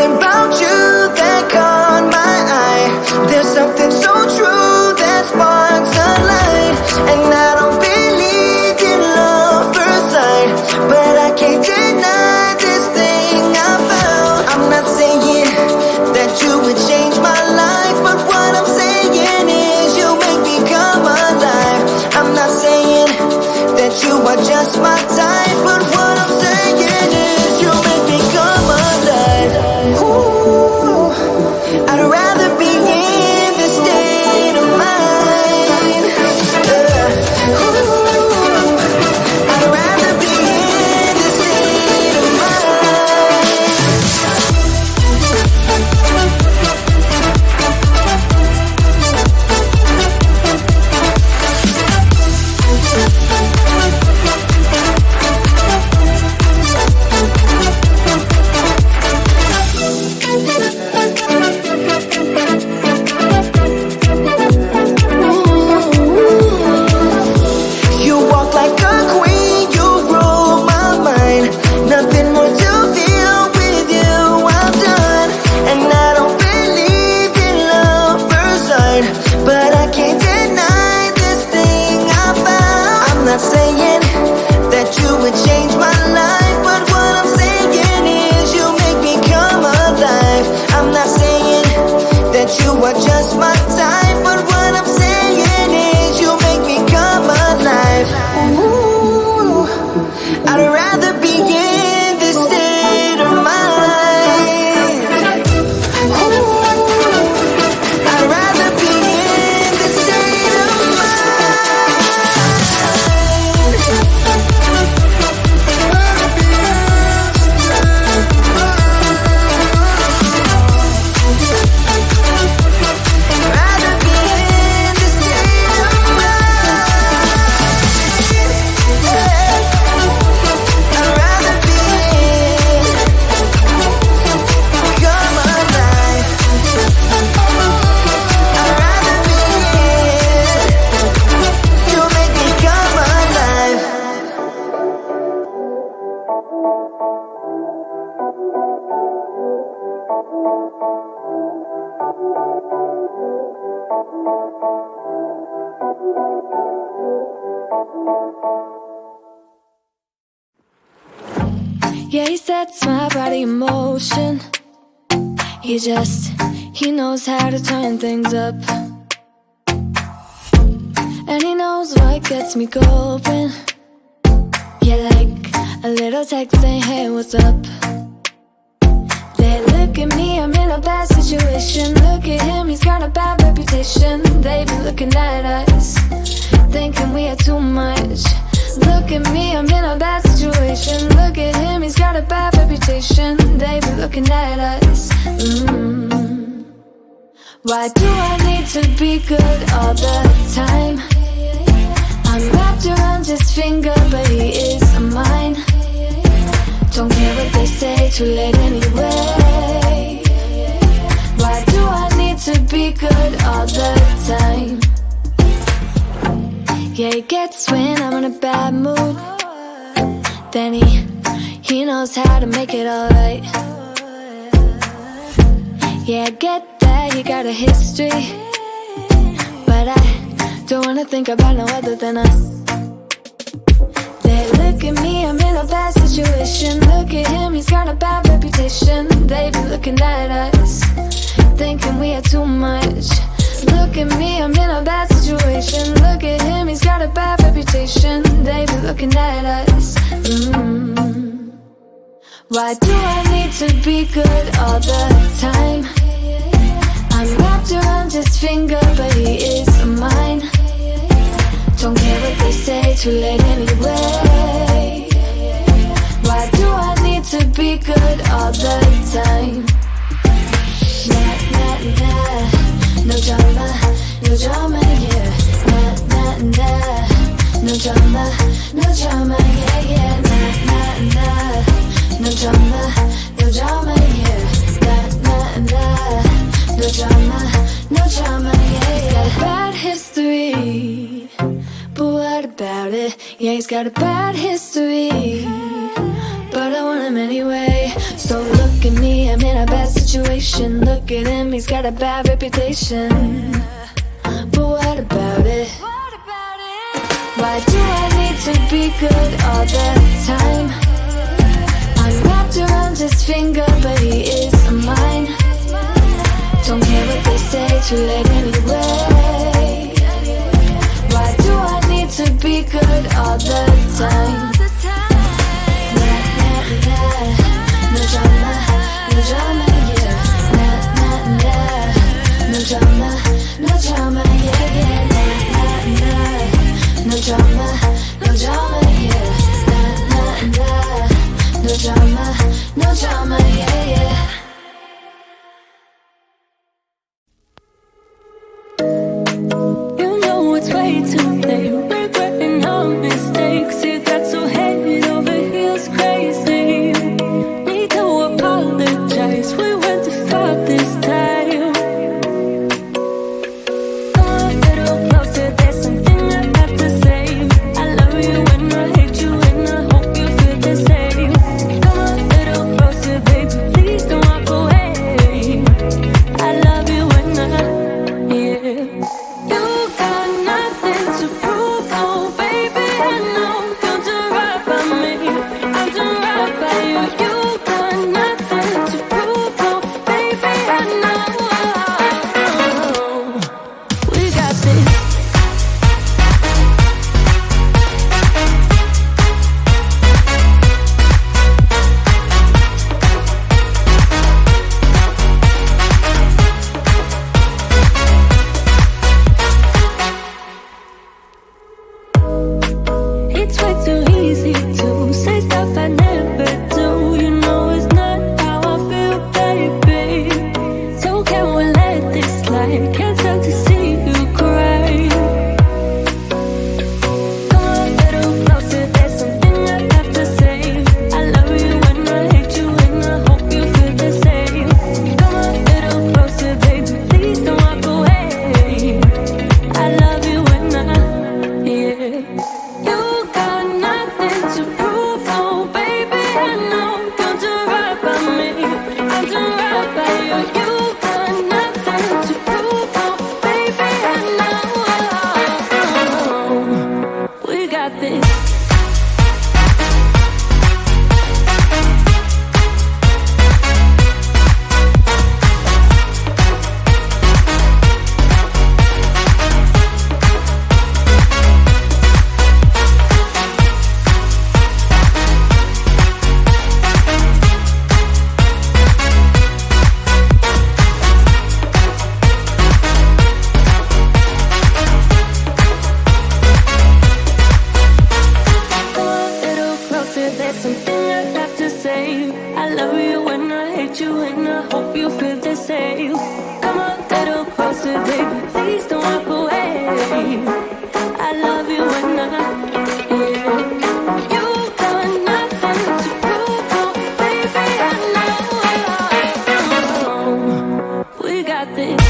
something about you that caught my eye. There's something so true that sparks a light. And I don't believe in love first sight, but I can't deny this thing I found. I'm not saying that you would change my life, but what I'm saying is you make me come alive. I'm not saying that you are just my type, but what I'm saying is you make me come alive. Ooh, I'd rather be in this state of mind. Ooh, I'd rather be in this state of mind. You walk like a queen, you rule my mind. Nothing more to feel with you, I'm done. And I don't believe in love first sight, but I can't deny this thing I found. I'm not saying that you would change my life, but what I'm saying is you make me come alive. I'm not saying that you are just my type, but what I'm saying is you make me come alive. Ooh, I'd rather be in this state of mind. Ooh, I'd rather be in this state of rather be in this state of I'd rather be in, come alive. I'd rather be in, you make me come alive. Yeah, he sets my body in motion. He knows how to turn things up. And he knows what gets me going. Yeah, like a little text saying, hey, what's up? They look at me, I'm in a bad situation. Look at him, he's got a bad reputation. They be looking at us, thinking we are too much. Look at me, I'm in a bad situation. Look at him, he's got a bad reputation. They be looking at us. Why do I need to be good all the time? I'm wrapped around his finger, but he is mine. Don't care what they say, too late anyway. Why do I need to be good all the time? Yeah, he gets when I'm in a bad mood. Then he knows how to make it alright. Yeah, I get that he got a history, but I don't wanna think about no other than us. They look at me, I'm in a bad situation. Look at him, he's got a bad reputation. They be looking at us, thinking we are too much. Look at me, I'm in a bad situation. Look at him, he's got a bad reputation. They be looking at us. Why do I need to be good all the time? I'm wrapped around his finger, but he is mine. Don't care what they say, too late anyway. Why do I need to be good all the time? Nah, nah, nah. No drama, no drama, yeah. Nah, nah, nah. No drama, no drama, yeah, yeah. Nah, nah, nah. No drama, no drama, yeah. Nah, nah, nah. No drama, no drama, yeah, yeah. He's got a bad history, but what about it? Yeah, he's got a bad history, but I want him anyway. So look at me, I'm in a bad situation. Look at him, he's got a bad reputation. But what about it? Why do I need to be good all the time? I'm wrapped around his finger, but he is mine. Don't care what they say, too late anyway. Why do I need to be good all the time? Nah, nah, nah. No drama, no drama, yeah. Nah, nah, nah. No drama, no drama, yeah, yeah. Nah, nah, nah. No drama, no drama, yeah. Nah, nah, nah. No drama, no drama, yeah, yeah. You know it's way too late, regretting our mistakes. It got so head over heels crazy. Need to apologize, we went too far this time. Come a little closer, there's something I have to say. I love you and I hate you and I hope you feel the same. Come a little closer, baby, please don't walk away. I love you and yeah. You got nothing to prove, oh baby, I know. You're doing right by me, I'm doing right by you. You got nothing to prove, oh baby, I know. We got this. It's way too easy to say stuff I never do. You know it's not how I feel, baby. So can we let this slide? Can't stand to see you cry. Come a little closer, there's something I have to say. I love you and I hate you and I hope you feel the same. Come a little closer, baby, please don't walk away. I love you and yeah. You got nothing to prove, oh baby, I know. You're doing right by me, I'm doing right by you. You got nothing to prove, oh baby, I know. We got this. Come a little closer, there's something I have to say. I love you and I hate you and I hope you feel the same. Come a little closer, baby, please don't walk away. I love you and yeah. You got nothing to prove, oh baby, I know. We got this.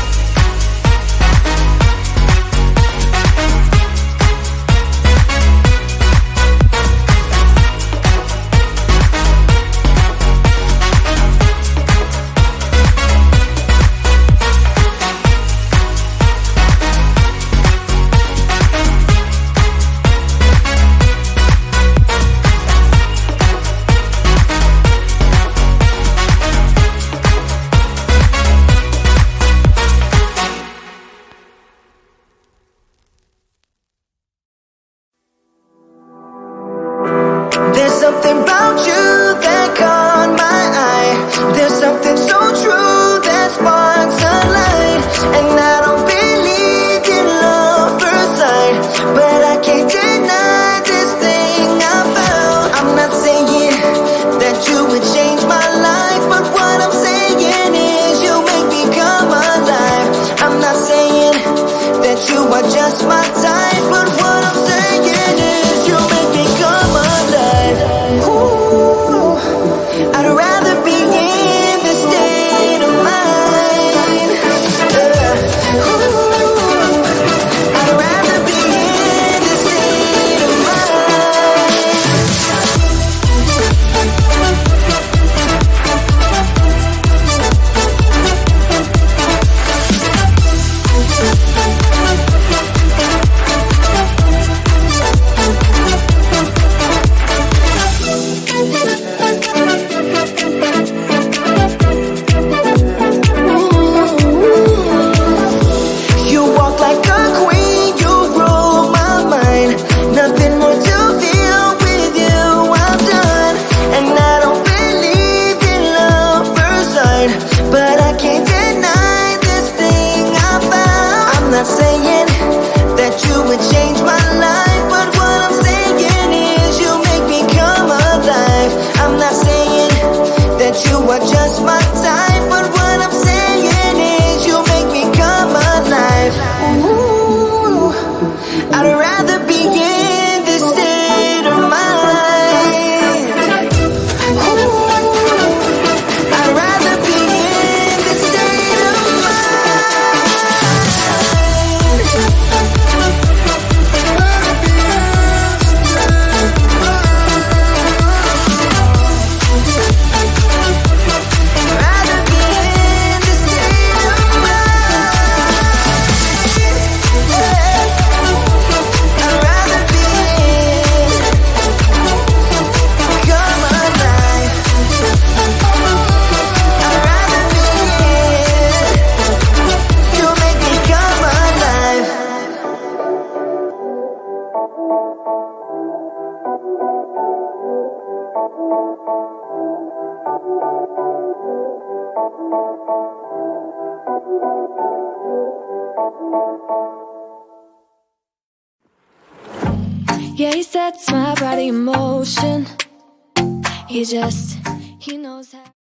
my time, but what I'm saying is you make me come alive. Ooh, I'd rather be in this state of mind. Ooh, I'd rather be in this state of Yeah, he sets my body in motion. He knows how.